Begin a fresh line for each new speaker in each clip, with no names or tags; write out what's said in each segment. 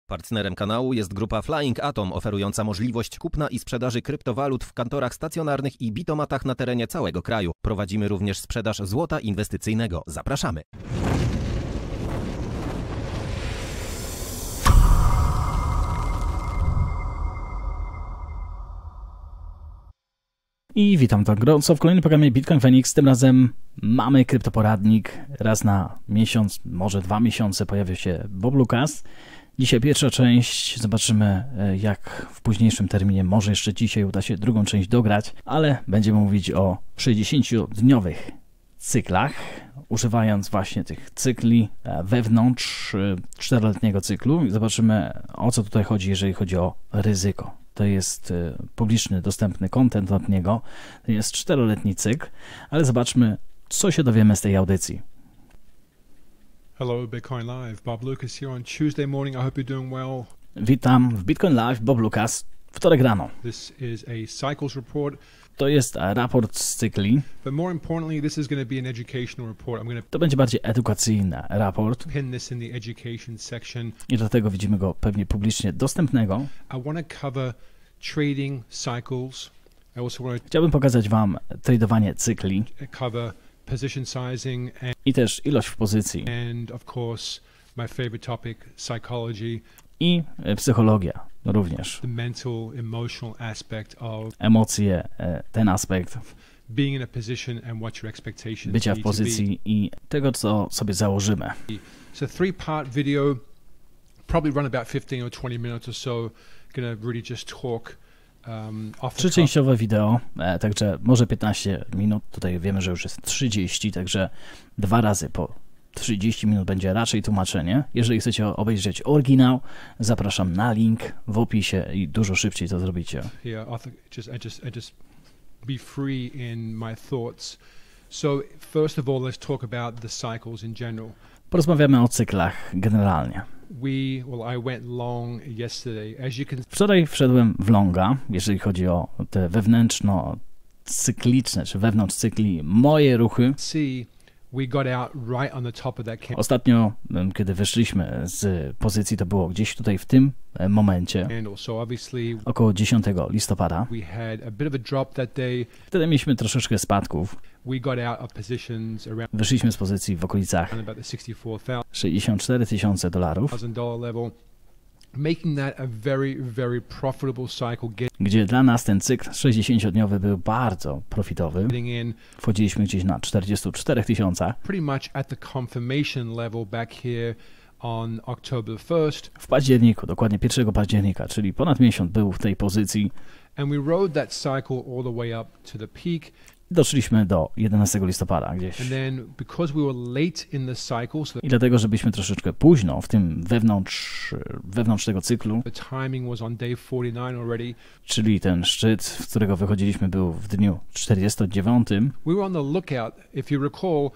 Partnerem kanału jest grupa Flying Atom, oferująca możliwość kupna i sprzedaży kryptowalut w kantorach stacjonarnych i bitomatach na terenie całego kraju. Prowadzimy również sprzedaż złota inwestycyjnego. Zapraszamy!
I witam tak gorąco w kolejnym programie Bitcoin Phoenix. Tym razem mamy kryptoporadnik. Raz na miesiąc, może 2 miesiące pojawia się Bob Loukas. Dzisiaj pierwsza część. Zobaczymy, jak w późniejszym terminie, może jeszcze dzisiaj uda się drugą część dograć, ale będziemy mówić o 60-dniowych cyklach, używając właśnie tych cykli wewnątrz 4-letniego cyklu. Zobaczymy, o co tutaj chodzi, jeżeli chodzi o ryzyko. To jest publiczny, dostępny content od niego. To jest 4-letni cykl, ale zobaczmy, co się dowiemy z tej audycji.
Hello, Bitcoin Live. Bob Loukas here on Tuesday morning. I hope you're doing well.
Witam w Bitcoin Live, Bob Loukas, wtorek rano.
This is a cycles report.
To jest raport z cykli.
But more importantly, this is going to be an educational report.
To będzie bardziej edukacyjny raport.
Pin this in the education section.
I dlatego widzimy go pewnie publicznie dostępnego.
I want to cover trading cycles. I also want to
Chciałbym pokazać Wam tradowanie cykli
cover position sizing
i też ilość w pozycji
and of course my favorite topic, psychology.
I psychologia również.
The mental, emotional aspect of
emocje, ten aspekt
being in a position and what your expectations
bycia w
need to be.
pozycji i tego, co sobie założymy.
So 3-part video, probably run about 15 or 20 minutes or so. Gonna really just talk off the cuff.
Trzyczęściowe wideo, także może 15 minut. Tutaj wiemy, że już jest 30, także 2 razy po 30 minut będzie raczej tłumaczenie. Jeżeli chcecie obejrzeć oryginał, zapraszam na link w opisie i dużo szybciej to zrobicie.
Yeah, I just be free in my thoughts. So first of all, let's talk about the cycles in general.
Porozmawiamy o cyklach generalnie.
I went long yesterday. As you can
Wczoraj wszedłem w Longa, jeżeli chodzi o te wewnętrzno-cykliczne, czy wewnątrz cykli, moje ruchy.
see, we got out right on the top of that
Ostatnio, kiedy wyszliśmy z pozycji, to było gdzieś tutaj w tym momencie,
candle. So obviously
około 10 listopada.
we had a bit of a drop that day.
Wtedy mieliśmy troszeczkę spadków.
We got out of positions around
Wyszliśmy z pozycji w okolicach
about the $64,000
$64,000,
level, making that a very, very profitable cycle.
gdzie dla nas ten cykl 60-dniowy był bardzo profitowy.
Getting in
Wchodziliśmy gdzieś na 44 000.
pretty much at the confirmation level back here on October 1st.
W październiku, dokładnie 1 października, czyli ponad miesiąc był w tej pozycji.
And we rode that cycle all the way up to the peak.
Doszliśmy do 11 listopada gdzieś.
And then because we were late in the cycle, so
I dlatego, że byliśmy troszeczkę późno w tym wewnątrz tego cyklu,
the timing was on day 49 already.
czyli ten szczyt, z którego wychodziliśmy, był w dniu 49.
We were on the lookout. If you recall,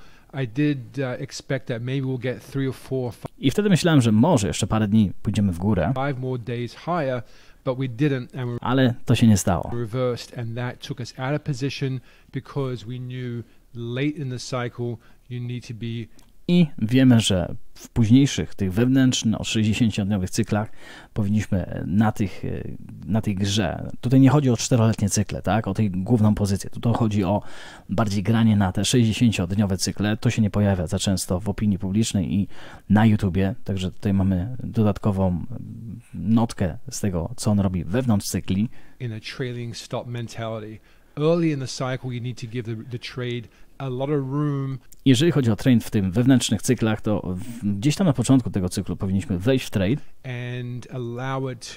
I did expect that maybe we'll get 3 or 4 or
I wtedy myślałem, że może jeszcze parę dni pójdziemy w górę,
5 more days higher, but we didn't, and we
ale to się nie stało.
reversed, and that took us out of position because we knew late in the cycle you need to be
I wiemy, że w późniejszych, tych wewnętrznych, 60-dniowych cyklach powinniśmy na tej grze, tutaj nie chodzi o 4-letnie cykle, tak, o tej główną pozycję, tu chodzi o bardziej granie na te 60-dniowe cykle. To się nie pojawia za często w opinii publicznej i na YouTubie, także tutaj mamy dodatkową notkę z tego, co on robi wewnątrz cykli.
in a trailing stop mentality. Early in the cycle you need to give the trade a lot of room.
Jeżeli chodzi o trade w tym wewnętrznych cyklach, to gdzieś tam na początku tego cyklu powinniśmy wejść w trade
And allow it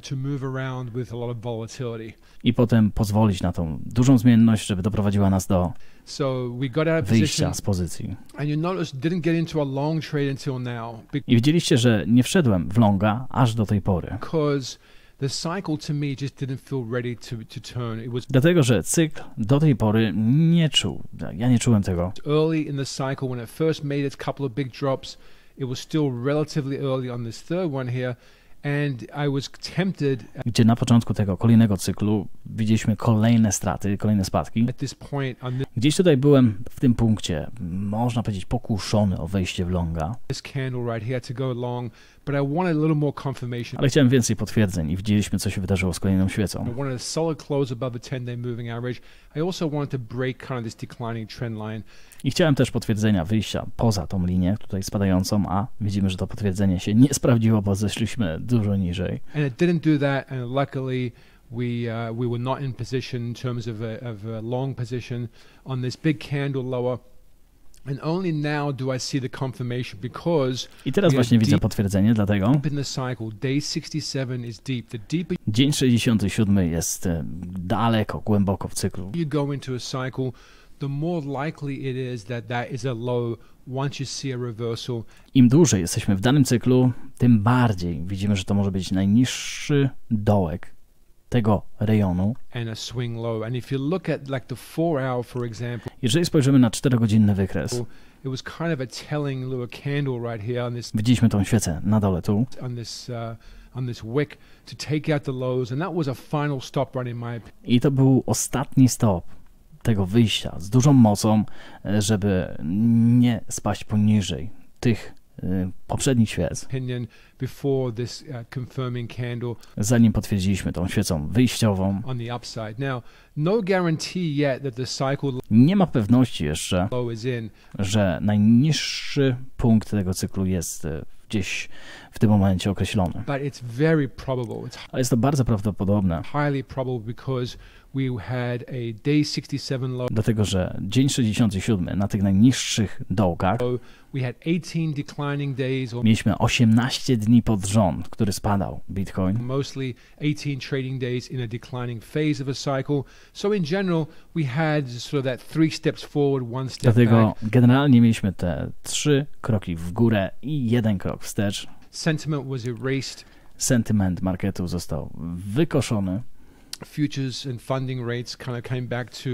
to move around with a lot of volatility.
i potem pozwolić na tą dużą zmienność, żeby doprowadziła nas do
So we got out of
wyjścia
position,
z pozycji.
and you notice didn't get into a long trade until now
I widzieliście, że nie wszedłem w longa aż do tej pory.
because the cycle to me just didn't feel ready to turn. It was
Dlatego, że cykl do tej pory ja nie czułem tego.
early in the cycle when it first made its couple of big drops. It was still relatively early on this third one here, And I was tempted
gdzie na początku tego kolejnego cyklu widzieliśmy kolejne straty, kolejne spadki.
at this point on
Gdzieś tutaj byłem w tym punkcie, można powiedzieć, pokuszony o wejście w longa,
this candle right here to go long, but I wanted a little more confirmation.
ale chciałem więcej potwierdzeń i widzieliśmy, co się wydarzyło z kolejną świecą.
I wanted a solid close above the 10-day moving average. I also wanted to break kind of this declining trend line.
I chciałem też potwierdzenia wyjścia poza tą linię tutaj spadającą, a widzimy, że to potwierdzenie się nie sprawdziło, bo zeszliśmy dużo niżej.
And it didn't do that, and luckily we were not in position in terms of a long position on this big candle lower. And only now do I see the confirmation because
I teraz właśnie widzę potwierdzenie, dlatego
deep in the cycle, day 67 is deep. The deeper
dzień 67 jest daleko, głęboko w cyklu.
you go into a cycle, the more likely it is that that is a low once you see a reversal.
Im dłużej jesteśmy w danym cyklu, tym bardziej widzimy, że to może być najniższy dołek tego rejonu.
And a swing low. And if you look at like the 4-hour, for example,
Jeżeli spojrzymy na 4-godzinny wykres,
it was kind of a telling little candle right here
widzieliśmy tą świecę na dole tu
on this wick to take out the lows, and that was a final stop run in my opinion.
i to był ostatni stop tego wyjścia z dużą mocą, żeby nie spaść poniżej tych poprzednich świec,
Before this confirming candle
zanim potwierdziliśmy tą świecą wyjściową.
on the upside. Now, no guarantee yet that the cycle
Nie ma pewności jeszcze,
low is in.
że najniższy punkt tego cyklu jest gdzieś w tym momencie określony.
But it's very probable. It's
Ale jest to bardzo prawdopodobne,
highly probable because we had a day 67 low.
dlatego że dzień 67 na tych najniższych dołkach
We had 18 declining days, or
mieliśmy 18 dni pod rząd, który spadał Bitcoin.
mostly 18 trading days in a declining phase of a cycle. So in general, we had sort of that 3 steps forward, 1 step
Dlatego
back.
generalnie mieliśmy te 3 kroki w górę i 1 krok wstecz.
Sentiment was erased.
Sentyment marketu został wykoszony
Futures and funding rates kind of came back to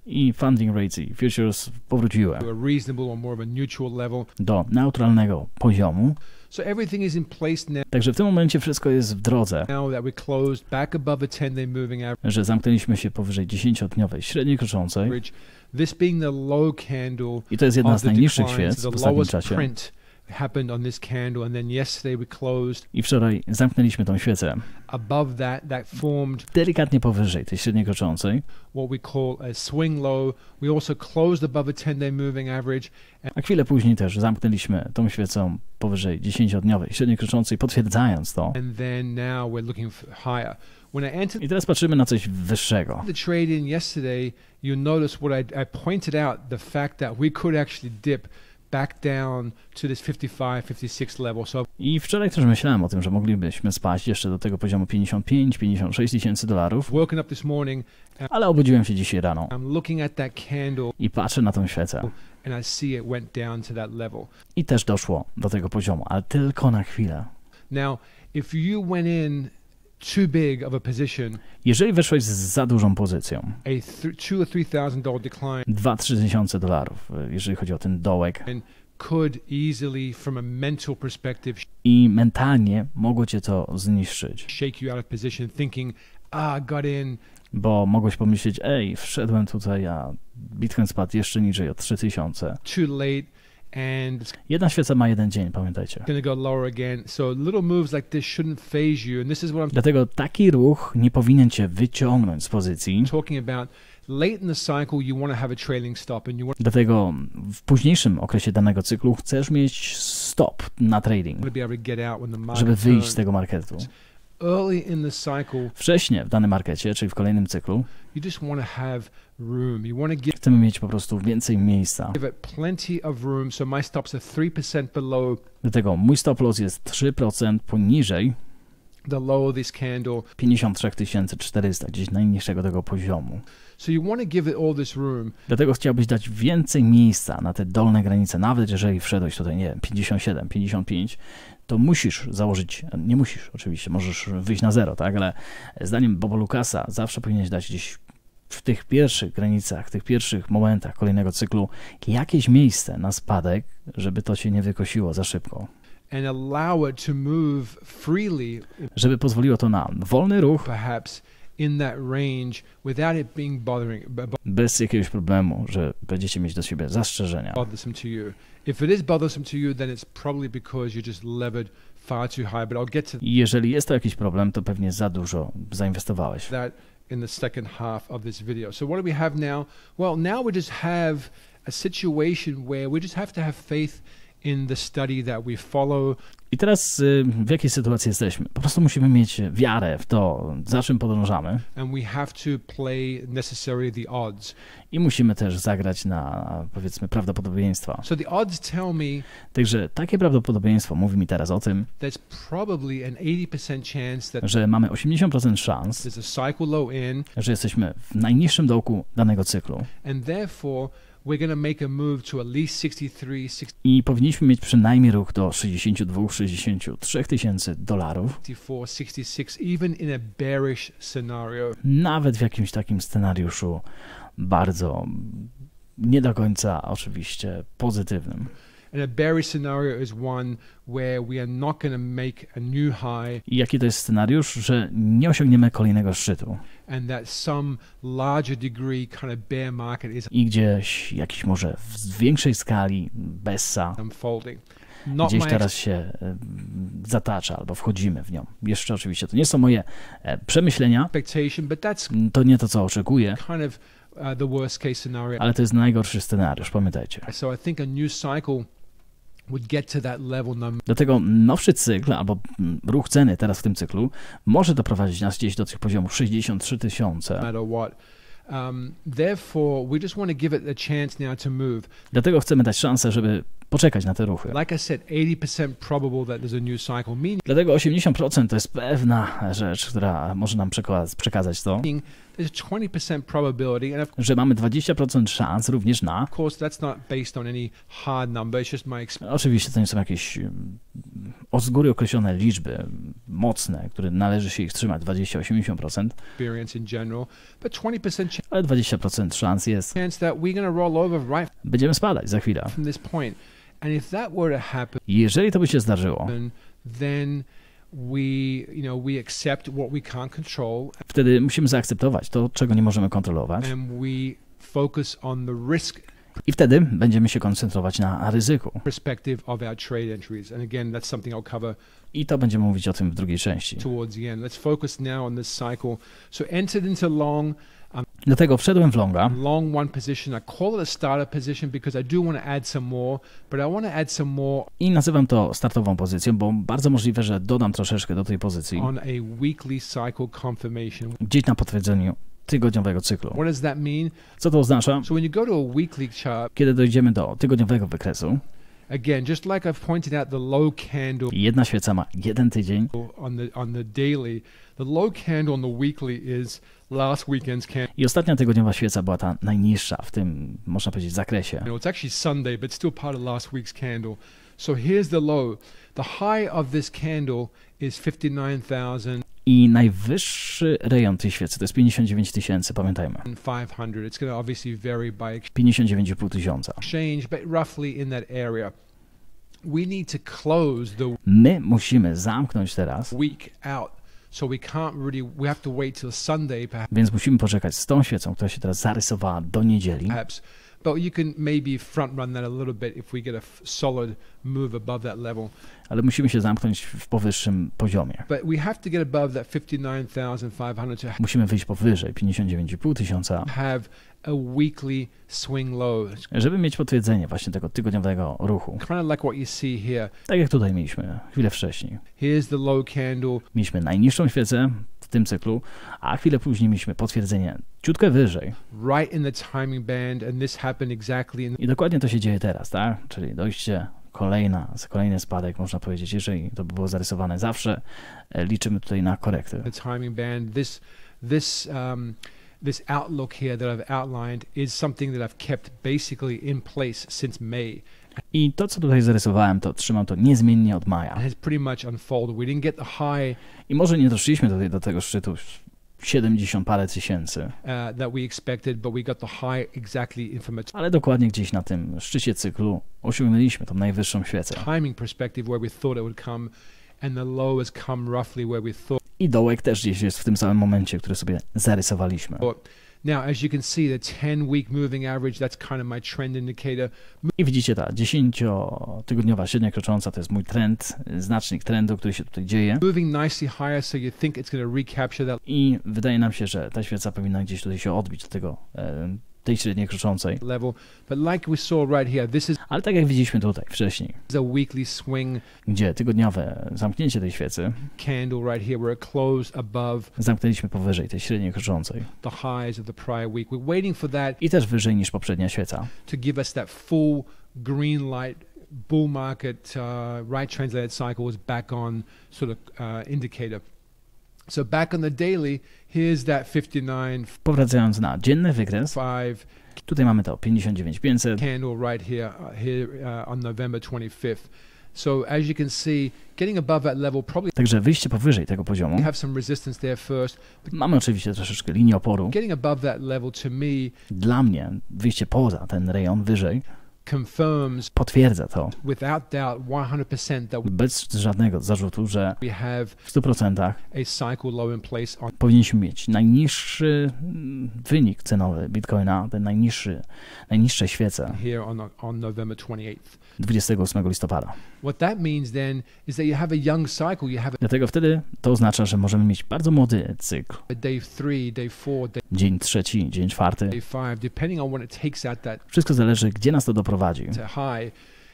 i funding rates i futures powróciły
a reasonable or more of a neutral level.
do neutralnego poziomu.
So everything is in place
Także w tym momencie wszystko jest w drodze,
now that we closed back above the 10-day moving
że zamknęliśmy się powyżej 10-dniowej średniej kroczącej
average. This being the low candle
i to jest jedna
of
z
the
najniższych
decline,
świec
so
w
the
ostatnim
lowest
czasie.
print happened on this candle, and then yesterday we closed
I wczoraj zamknęliśmy tą świecę
above that formed
delikatnie powyżej tej średniej kroczącej,
what we call a swing low. We also closed above a 10-day moving average.
a chwilę później też zamknęliśmy tą świecą powyżej 10-dniowej średniej kroczącej, potwierdzając to.
And then now we're looking higher. When I entered
I teraz patrzymy na coś wyższego.
the trade in yesterday, you notice what I pointed out, the fact that we could actually dip back down to this 55, 56 level. So
I wczoraj też myślałem o tym, że moglibyśmy spaść jeszcze do tego poziomu 55-56 tysięcy dolarów,
woken up this morning,
ale obudziłem się dzisiaj rano
I'm looking at that candle,
i patrzę na tą świecę
and I see it went down to that level.
i też doszło do tego poziomu, ale tylko na chwilę.
Now, if you went in too big of a position,
Jeżeli weszłeś z za dużą pozycją,
a $2,000 or $3,000 decline
2-3 tysiące dolarów, jeżeli chodzi o ten dołek,
could easily, from a mental perspective,
i mentalnie mogło cię to zniszczyć,
shake you out of position, thinking, got in.
bo mogłeś pomyśleć, wszedłem tutaj, a Bitcoin spadł jeszcze niżej o 3000.
Too late, and it's
Jedna świeca ma jeden dzień, pamiętajcie.
going to go lower again. So little moves like this shouldn't phase you. And this is what I'm
Dlatego taki ruch nie powinien cię wyciągnąć z pozycji.
talking about. Late in the cycle, you want to have a trailing stop, and you want
Dlatego w późniejszym okresie danego cyklu chcesz mieć stop na trading,
to be able to get out when the market
żeby wyjść z
turns.
tego marketu.
Early in the cycle,
Wcześniej w danym markecie, czyli w kolejnym cyklu,
you just want to have room. You want to
chcemy mieć po prostu więcej miejsca.
give it plenty of room. So my stops are 3% below
Dlatego mój stop loss jest 3% poniżej
the low of this candle.
53 400, gdzieś najniższego tego poziomu.
So you want to give it all this room.
Dlatego chciałbyś dać więcej miejsca na te dolne granice, nawet jeżeli wszedłeś tutaj, nie wiem, 57, 55, to musisz założyć, nie musisz oczywiście, możesz wyjść na zero, tak, ale zdaniem Boba Loukasa zawsze powinieneś dać gdzieś w tych pierwszych granicach, w tych pierwszych momentach kolejnego cyklu jakieś miejsce na spadek, żeby to cię nie wykosiło za szybko.
and allow it to move freely,
żeby pozwoliło to na wolny ruch,
perhaps in that range, without it being
bez jakiegoś problemu, że będziecie mieć do siebie zastrzeżenia.
bothersome to you. If it is bothersome to you, then it's probably because you just levered far too high, but I'll get to
Jeżeli jest to jakiś problem, to pewnie za dużo zainwestowałeś.
that in the second half of this video. So what do we have now? Well, now we just have a situation where we just have to have faith in the study that we follow.
I teraz w jakiej sytuacji jesteśmy? Po prostu musimy mieć wiarę w to, za czym podążamy,
And we have to play necessarily the odds.
i musimy też zagrać na, powiedzmy, prawdopodobieństwa.
So the odds tell me
Także takie prawdopodobieństwo mówi mi teraz o tym,
there's probably an 80% chance that
że mamy 80% szans,
there's a cycle low in,
że jesteśmy w najniższym dołku danego cyklu
and therefore we're going to make a move to at least 63, 60,
i powinniśmy mieć przynajmniej ruch do 62-63 tysięcy dolarów,
64, 66, even in a bearish scenario.
nawet w jakimś takim scenariuszu bardzo nie do końca oczywiście pozytywnym.
And a bearish scenario is one where we are not going to make a new high,
I jaki to jest scenariusz? Że nie osiągniemy kolejnego szczytu
and that some larger degree kind of bear market is
i gdzieś jakiś może w większej skali bessa
unfolding. Not
gdzieś
my
teraz się zatacza albo wchodzimy w nią. Jeszcze oczywiście to nie są moje przemyślenia,
expectation, but that's
to nie to, co oczekuję,
kind of the worst case scenario.
ale to jest najgorszy scenariusz, pamiętajcie.
So I think a new cycle would get to that level no
Dlatego nowszy cykl albo ruch ceny teraz w tym cyklu może doprowadzić nas gdzieś do tych poziomów 63 tysiące.
matter what. Therefore, we just want to give it a chance now to move.
Dlatego chcemy dać szansę, żeby poczekać na te ruchy.
Like I said, 80% probable that there's a new cycle, meaning
Dlatego 80% to jest pewna rzecz, która może nam przekazać to,
there's 20% probability, and of
że mamy 20% szans również na...
course that's not based on any hard number, it's just my experience
Oczywiście to nie są jakieś z góry określone liczby mocne, które należy się ich trzymać, 20-80%,
in general, but 20%
ale 20% szans jest.
chance that we're going to roll over right
Będziemy spadać za chwilę.
from this point. And if that were to happen,
Jeżeli to by się zdarzyło,
then we accept what we can't control,
wtedy musimy zaakceptować to, czego nie możemy kontrolować,
and we focus on the risk
i wtedy będziemy się koncentrować na ryzyku.
perspective of our trade entries. And again, that's something I'll cover
I to będziemy mówić o tym w drugiej części.
towards the end. Let's focus now on this cycle. So entered into long
Dlatego wszedłem w longa.
long one position. I call it a starter position because I do want to add some more, but I want to add some more
I nazywam to startową pozycją, bo bardzo możliwe, że dodam troszeczkę do tej pozycji,
on a weekly cycle confirmation.
gdzieś na potwierdzeniu tygodniowego cyklu.
What does that mean?
Co to oznacza?
So when you go to a weekly chart,
Kiedy dojdziemy do tygodniowego wykresu,
again, just like I've pointed out, the low candle
jedna świeca ma jeden tydzień
on the daily, the low candle on the weekly is last weekend's candle.
i ostatnia tygodniowa świeca była ta najniższa w tym, można powiedzieć, zakresie.
It's actually Sunday, but still part of last week's candle. So here's the low. The high of this candle is 59,500.
I najwyższy rejon tej świecy to jest 59 tysięcy, pamiętajmy.
It's going to obviously vary by
59,5 tysiąca.
exchange, but roughly in that area. We need to close the
My musimy zamknąć teraz,
week out. So we can't really, we have to wait till Sunday
więc musimy poczekać z tą świecą, która się teraz zarysowała do niedzieli.
perhaps. But you can maybe front run that a little bit if we get a solid move above that level.
Ale musimy się zamknąć w powyższym poziomie.
But we have to get above that 59,500 to
Musimy wyjść powyżej 59,5 tysiąca,
have a weekly swing low.
żeby mieć potwierdzenie właśnie tego tygodniowego ruchu.
Kind of like what you see here.
Tak jak tutaj mieliśmy chwilę wcześniej.
Here's the low candle.
Mieliśmy najniższą świecę w tym cyklu, a chwilę później mieliśmy potwierdzenie ciutkę wyżej.
Right in the timing band, and this happened exactly in
I dokładnie to się dzieje teraz, tak? Czyli dojście kolejny spadek, można powiedzieć, jeżeli to by było zarysowane zawsze, liczymy tutaj na korekty.
the timing band. This outlook here that I've outlined is something that I've kept basically in place since May.
I to, co tutaj zarysowałem, to trzymam to niezmiennie od maja.
It has pretty much unfolded. We didn't get the high
I może nie doszliśmy do tego szczytu 70 parę tysięcy.
That we expected, but we got the high exactly from a
Ale dokładnie gdzieś na tym szczycie cyklu osiągnęliśmy tą najwyższą świecę.
timing perspective where we thought it would come, and the low has come roughly where we thought.
I dołek też gdzieś jest w tym samym momencie, który sobie zarysowaliśmy.
Now, as you can see, the 10-week moving average, that's kind of my trend indicator.
I widzicie, ta 10-tygodniowa średnia krocząca to jest mój trend, znacznik trendu, który się tutaj dzieje.
Moving nicely higher, so you think it's going to recapture that
I wydaje nam się, że ta świeca powinna gdzieś tutaj się odbić do tego, tej średniej kroczącej.
level. But like we saw right here, this is
Ale tak jak widzieliśmy tutaj wcześniej,
a weekly swing
gdzie tygodniowe zamknięcie tej świecy
candle right here, where it closed above
zamknęliśmy powyżej tej średniej kroczącej
the highs of the prior week. We're waiting for that
i też wyżej niż poprzednia świeca.
to give us that full green light bull market right translated cycle is back on sort of indicator. So back on the daily, here's that 59.5
Powracając na dzienny wykres, tutaj mamy to 59,500.
candle right here, on November 25th. So as you can see, getting above that level probably
Także wyjście powyżej tego poziomu.
have some resistance there first.
Mamy oczywiście troszeczkę linię oporu.
Getting above that level to me
Dla mnie wyjście poza ten rejon wyżej
confirms
potwierdza to
without doubt 100% that
bez żadnego zarzutu, że
we have
w 100%
a cycle low in place on
powinniśmy mieć najniższy wynik cenowy Bitcoina, ten najniższe świece
here on November 28th.
28 listopada.
What that means then is that you have a young cycle, you have
Dlatego wtedy to oznacza, że możemy mieć bardzo młody cykl.
a day 3, day 4,
Dzień trzeci, dzień czwarty.
day 5, depending on when it takes out that
Wszystko zależy, gdzie nas to doprowadzi.
to high.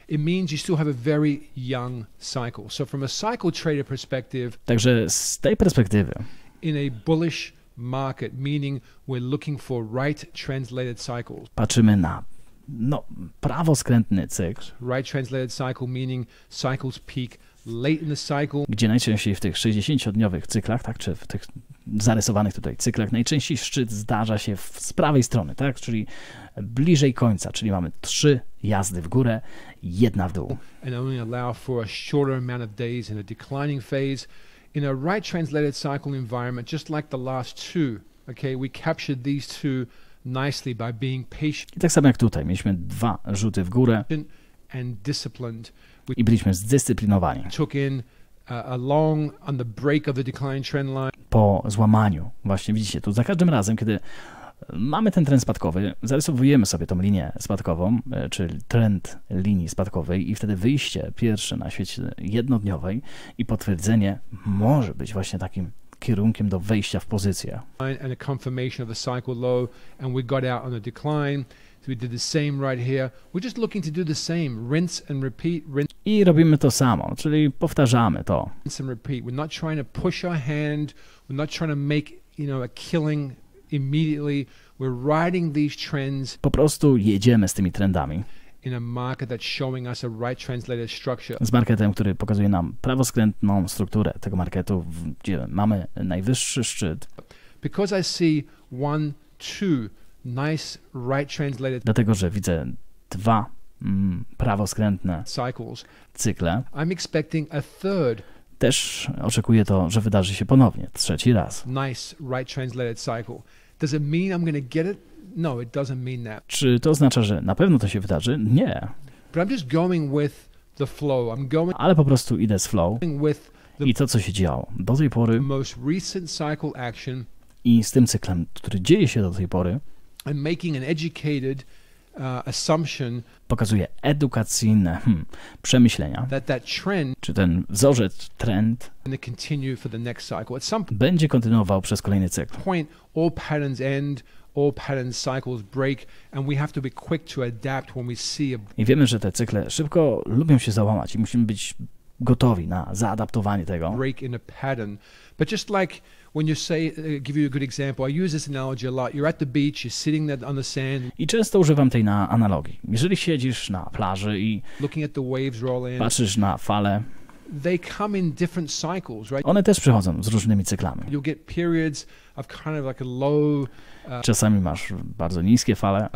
It means you still have a very young cycle. So from a cycle trader perspective,
Także z tej perspektywy
in a bullish market, meaning we're looking for right translated cycles.
patrzymy na prawoskrętny cykl,
Right translated cycle meaning cycles peak late in the cycle,
gdzie najczęściej w tych 60-dniowych cyklach, tak, czy w tych zarysowanych tutaj cyklach, najczęściej szczyt zdarza się z prawej strony, tak, czyli bliżej końca, czyli mamy 3 jazdy w górę, 1 w dół.
and only allow for a shorter amount of days in a declining phase. In a right translated cycle environment, just like the last two, okay, we captured these two nicely by being patient
I tak samo jak tutaj, mieliśmy 2 rzuty w górę
and disciplined. We
i byliśmy zdyscyplinowani.
took in a long on the break of the decline trend line.
Po złamaniu, właśnie widzicie, tu za każdym razem, kiedy mamy ten trend spadkowy, zarysowujemy sobie tą linię spadkową, czyli trend linii spadkowej i wtedy wyjście pierwsze na świecie jednodniowej i potwierdzenie może być właśnie takim kierunkiem do wejścia w pozycję.
And a confirmation of the cycle low, and we got out on a decline. So we did the same right here. We're just looking to do the same, rinse and repeat, rinse
I robimy to samo, czyli powtarzamy to.
and repeat. We're not trying to push our hand. We're not trying to make, a killing immediately. We're riding these trends
Po prostu jedziemy z tymi trendami.
in a market that's showing us a right translated structure.
Z marketem, który pokazuje nam prawoskrętną strukturę tego marketu, gdzie mamy najwyższy szczyt.
Because I see 1, 2 nice right translated
Dlatego, że widzę 2 prawoskrętne
cycles,
cykle.
I'm expecting a third
Też oczekuję to, że wydarzy się ponownie, 3. raz.
nice right translated cycle. Does it mean I'm going to get it? No, it doesn't mean that.
Czy to oznacza, że na pewno to się wydarzy? Nie.
But I'm just going with the flow. I'm going
Ale po prostu idę z flow
with the
i to, co się działo do tej pory
most recent cycle action
i z tym cyklem, który dzieje się do tej pory,
and making an educated assumption
pokazuje edukacyjne przemyślenia.
that trend
Czy ten wzorzec, trend
going to continue for the next cycle. At some
będzie kontynuował przez kolejny cykl.
point, all patterns end, all patterns cycles break, and we have to be quick to adapt when we see a
I wiemy, że te cykle szybko lubią się załamać i musimy być gotowi na zaadaptowanie tego.
break in a pattern. But just like when you say, give you a good example, I use this analogy a lot. You're at the beach, you're sitting there on the sand,
I często używam tej analogii. Jeżeli siedzisz na plaży i
looking at the waves roll in,
patrzysz na fale,
they come in different cycles, right?
One też przychodzą z różnymi cyklami.
You'll get periods of kind of like a low,
Czasami masz bardzo niskie fale,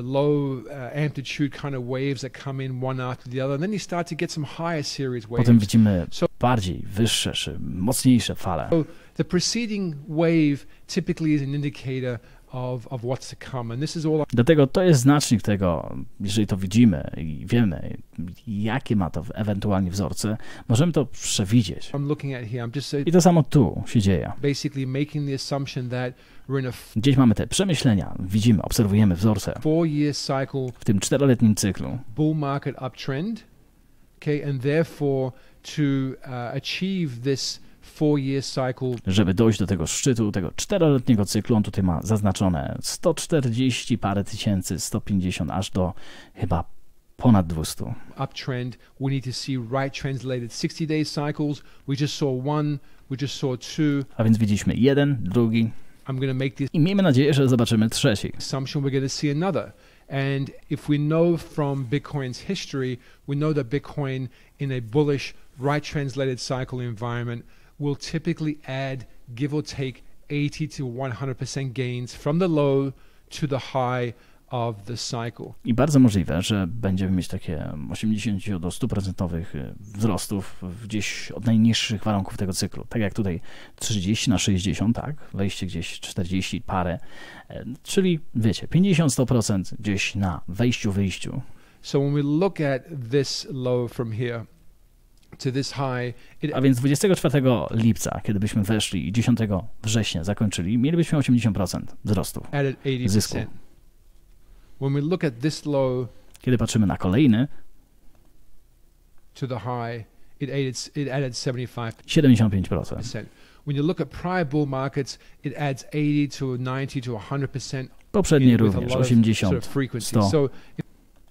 low amplitude kind of waves that come in one after the other, and then you start to get some higher series waves.
potem widzimy bardziej wyższe czy mocniejsze fale.
So the preceding wave typically is an indicator of what's to come, and this is all.
Dlatego to jest znacznik tego, jeżeli to widzimy i wiemy, jakie ma to ewentualnie wzorce, możemy to przewidzieć.
I'm looking at here. I'm just
I to samo tu się dzieje.
basically making the assumption that we're in a
Gdzieś mamy te przemyślenia, widzimy, obserwujemy wzorce
4-year cycle
w tym 4-letnim cyklu.
bull market uptrend, okay, and therefore to achieve this 4-year cycle,
Żeby dojść do tego szczytu, tego 4-letniego cyklu, on tutaj ma zaznaczone 140 parę tysięcy, 150 aż do chyba ponad 200.
uptrend, we need to see right translated 60-day cycles. We just saw one, we just saw two.
A więc widzieliśmy jeden, drugi
I'm going to make the
i miejmy nadzieję, że zobaczymy trzeci.
assumption we're going to see another. And if we know from Bitcoin's history, we know that Bitcoin in a bullish right translated cycle environment will typically add, give or take, 80 to 100% gains from the low to the high of the cycle.
I bardzo możliwe, że będziemy mieć takie 80 do 100% wzrostów gdzieś od najniższych warunków tego cyklu. Tak jak tutaj 30 na 60, tak? Wejście gdzieś 40 parę, czyli wiecie, 50-100% gdzieś na wejściu, wyjściu.
So when we look at this low from here to this high,
A więc 24 lipca, kiedy byśmy weszli i 10 września zakończyli, mielibyśmy 80% wzrostu
added
zysku.
80%. When we look at this low
Kiedy patrzymy na kolejny,
to the high, it added 75%.
75%.
When you look at prior bull markets, it adds 80 to 90 to 100%.
Poprzednie
with a
również
lot of
80,
sort of frequency.
100.
So if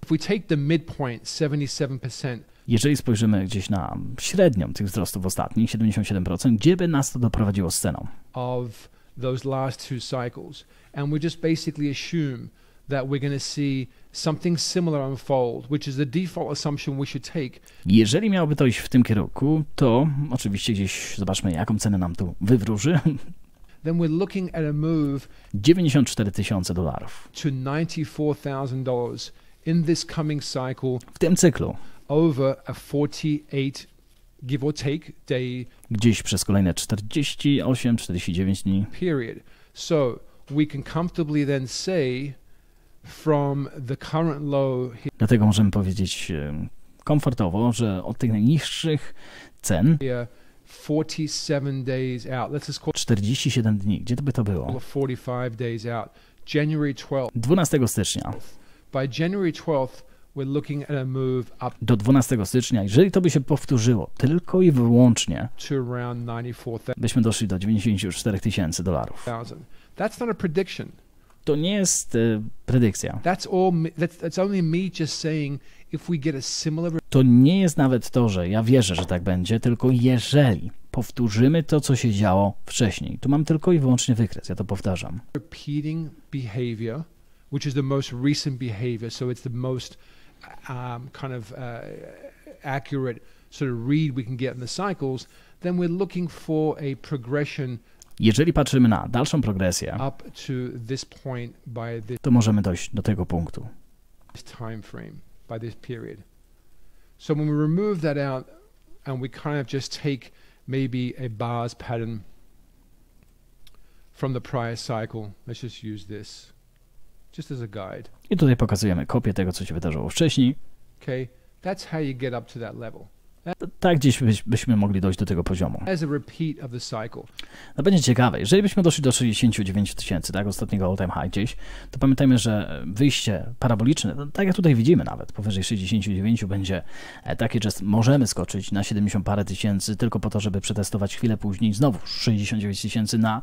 we take the midpoint, 77%
Jeżeli spojrzymy gdzieś na średnią tych wzrostów ostatnich, 77%, gdzie by nas to doprowadziło z ceną?
of those last two cycles, and we just basically assume that we're going to see something similar unfold, which is the default assumption we should take.
Jeżeli miałoby to iść w tym kierunku, to oczywiście gdzieś zobaczmy, jaką cenę nam tu wywróży.
Then we're looking at a move
$94 tysiące
to $94,000 in this coming cycle
w tym cyklu.
over a 48, give or take, day
Gdzieś przez kolejne 48-49 dni.
period. So we can comfortably then say from the current low
Dlatego możemy powiedzieć komfortowo, że od tych najniższych cen
here, 47 days out, let's just call
47 dni. Gdzie to by to było?
it 45 days out, January 12th.
12 stycznia.
By January 12th, we're looking at a move up
Do 12 stycznia, jeżeli to by się powtórzyło tylko i wyłącznie,
to around 94,000.
byśmy doszli do $94 tysięcy.
That's not a prediction.
To nie jest predykcja.
That's only me just saying if we get a similar
To nie jest nawet to, że ja wierzę, że tak będzie, tylko jeżeli powtórzymy to, co się działo wcześniej. Tu mam tylko i wyłącznie wykres, ja to powtarzam.
repeating behavior, which is the most recent behavior, so it's the most kind of accurate sort of read we can get in the cycles, then we're looking for a progression
Jeżeli patrzymy na dalszą progresję,
up to this point by this
to możemy dojść do tego punktu.
time frame, by this period. So when we remove that out and we kind of just take maybe a bars pattern from the prior cycle, let's just use this just as a guide.
I tutaj pokazujemy kopię tego, co się wydarzyło wcześniej.
Okay, that's how you get up to that level.
Tak gdzieś byśmy mogli dojść do tego poziomu.
As a repeat of the cycle.
No będzie ciekawe, jeżeli byśmy doszli do 69 tysięcy, tak, ostatniego all-time high gdzieś, to pamiętajmy, że wyjście paraboliczne, tak jak tutaj widzimy nawet, powyżej 69 będzie takie, że możemy skoczyć na 70 parę tysięcy tylko po to, żeby przetestować chwilę później znowu 69 tysięcy na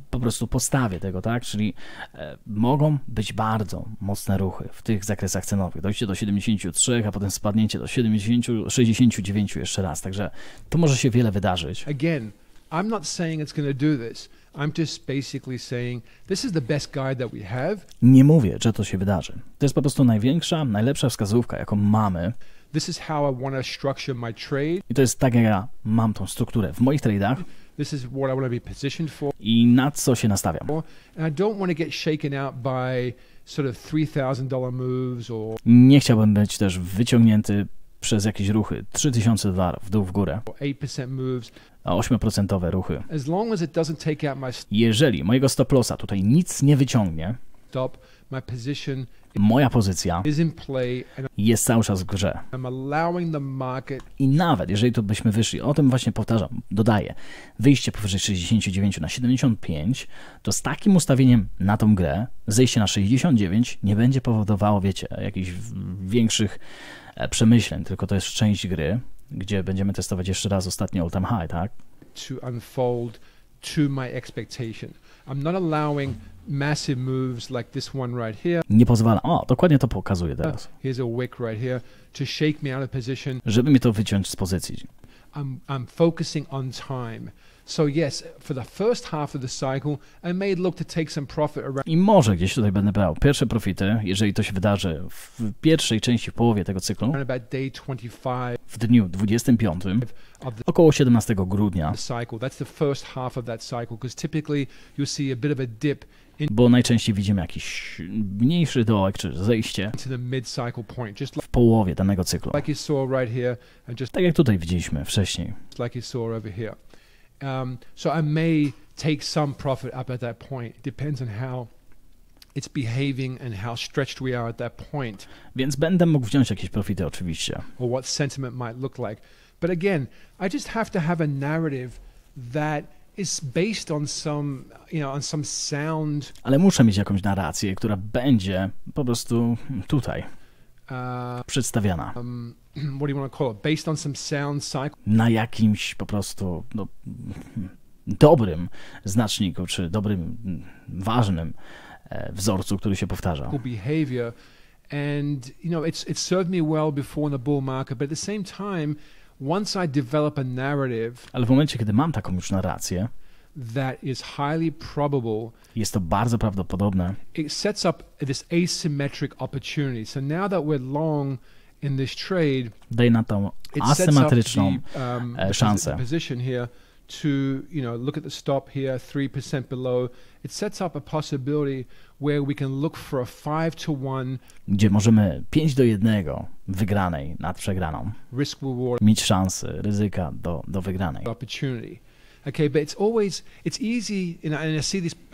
po prostu podstawie tego, tak, czyli mogą być bardzo mocne ruchy w tych zakresach cenowych. Dojście do 73, a potem spadnięcie do 69 jeszcze raz, także to może się wiele wydarzyć.
Again, I'm not saying it's going to do this. I'm just basically saying this is the best guide that we have.
Nie mówię, że to się wydarzy. To jest po prostu największa, najlepsza wskazówka, jaką mamy.
This is how I want to structure my trade.
I to jest tak, jak ja mam tą strukturę w moich trade'ach.
This is what I want to be positioned for.
I na co się nastawiam.
And I don't want to get shaken out by sort of $3,000 moves or
Nie chciałbym być też wyciągnięty przez jakieś ruchy $3,000 w dół, w górę,
8% moves.
a 8% ruchy.
As long as it doesn't take out my
Jeżeli mojego stop lossa tutaj nic nie wyciągnie,
stop, my position
moja pozycja
is in play and
jest cały czas w grze.
I'm allowing the market
I nawet jeżeli tu byśmy wyszli, o tym właśnie powtarzam, dodaję, wyjście powyżej 69 na 75, to z takim ustawieniem na tą grę, zejście na 69 nie będzie powodowało, wiecie, jakichś większych przemyśleń, tylko to jest część gry, gdzie będziemy testować jeszcze raz ostatni all-time high, tak?
to unfold to my expectation. I'm not allowing massive moves like this one right here.
Nie pozwala, o, dokładnie to pokazuje teraz,
Here's a wick right here to shake me out of position.
żeby mi to wyciąć z pozycji.
I'm focusing on time. So yes, for the first half of the cycle, I may look to take some profit around.
I może gdzieś tutaj będę brał pierwsze profity, jeżeli to się wydarzy w pierwszej części, w połowie tego cyklu,
About day 25
w dniu 25,
of the
około 17 grudnia,
cycle. That's the first half of that cycle because typically you'll see a bit of a dip
bo najczęściej widzimy jakiś mniejszy dołek czy zejście
into the mid-cycle point, just
w połowie danego cyklu.
like you saw right here and just
Tak jak tutaj widzieliśmy wcześniej.
like you saw over here. So I may take some profit up at that point. It depends on how it's behaving and how stretched we are at that point,
Więc będę mógł wziąć jakieś profity oczywiście.
or what sentiment might look like. But again, I just have to have a narrative that is based on some, on some sound
Ale muszę mieć jakąś narrację, która będzie po prostu tutaj przedstawiana.
what do you want to call it? Based on some sound cycle
Na jakimś po prostu dobrym znaczniku, czy dobrym, ważnym wzorcu, który się powtarza.
behavior. And it's served me well before in the bull market, but at the same time, once I develop a narrative
Ale w momencie, kiedy mam taką już narrację,
that is highly probable,
jest to bardzo prawdopodobne,
it sets up this asymmetric opportunity. So now that we're long in this trade,
daje na tą
it sets up
asymetryczną
the
szansę.
position here to, look at the stop here, 3% below. It sets up a possibility where we can look for a 5-to-1
Gdzie możemy 5-1 wygranej nad przegraną
risk reward
mieć szansę, ryzyka do wygranej.
opportunity. Okay, but it's easy, and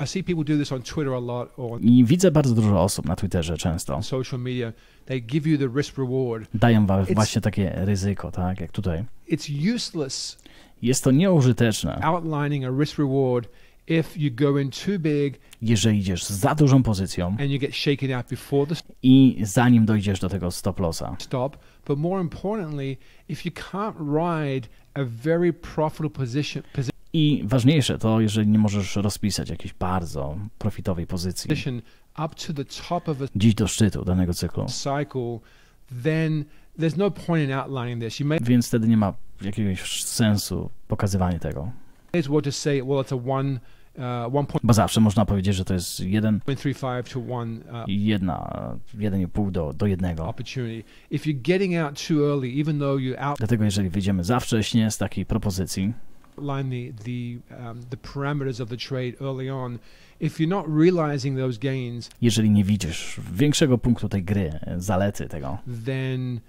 I see people do this on Twitter a lot or on
I widzę bardzo dużo osób na Twitterze często.
social media. They give you the risk reward.
Dają właśnie takie ryzyko, tak jak tutaj.
It's useless
Jest to nieużyteczne,
outlining a risk reward if you go in too big
jeżeli idziesz z za dużą pozycją
and you get shaken out before the
i zanim dojdziesz do tego stop lossa.
stop. But more importantly, if you can't ride a very profitable position
I ważniejsze to, jeżeli nie możesz rozpisać jakiejś bardzo profitowej pozycji
up to the top of a
gdzieś do szczytu danego cyklu,
cycle, then there's no point in outlining this. You may
więc wtedy nie ma jakiegoś sensu pokazywanie tego.
as well just say, well, it's a
Bo zawsze można powiedzieć, że to jest
1.35 to 1
1,5 do 1.
opportunity. If you're getting out too early, even though you
Dlatego jeżeli wyjdziemy za wcześnie z takiej propozycji,
outline the parameters of the trade early on, if you're not realizing those gains,
jeżeli nie widzisz większego punktu tej gry, zalety tego,
then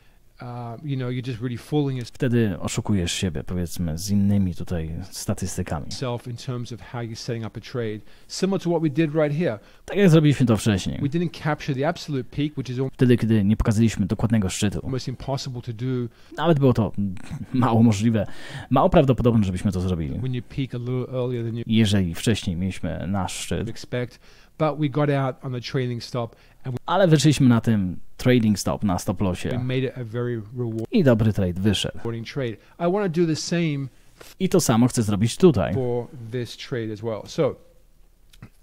you're just really fooling
wtedy oszukujesz siebie, powiedzmy, z innymi tutaj statystykami.
yourself in terms of how you're setting up a trade. Similar to what we did right here.
Tak jak zrobiliśmy to wcześniej.
We didn't capture the absolute peak, which is
Wtedy, kiedy nie pokazaliśmy dokładnego szczytu.
almost impossible to do
Nawet było to mało możliwe, mało prawdopodobne, żebyśmy to zrobili.
when you peak a little earlier than you
Jeżeli wcześniej mieliśmy nasz szczyt,
expect. But we got out on the trading stop and
ale wyszliśmy na tym trading stop, na stop
we
lossie
made it a very
i dobry trade wyszedł.
rewarding trade. I want to do the same
I to samo chcę zrobić tutaj.
for this trade as well. So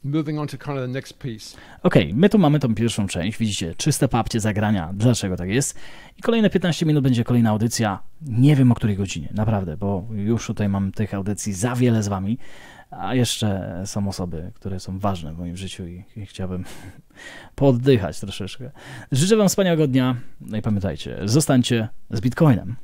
moving on to kind of the next piece.
Okej, my tu mamy tą pierwszą część, widzicie, czyste papcie zagrania, dlaczego tak jest. I kolejne 15 minut będzie kolejna audycja, nie wiem o której godzinie, naprawdę, bo już tutaj mam tych audycji za wiele z wami, a jeszcze są osoby, które są ważne w moim życiu i chciałbym pooddychać troszeczkę. Życzę wam wspaniałego dnia, no i pamiętajcie, zostańcie z Bitcoinem.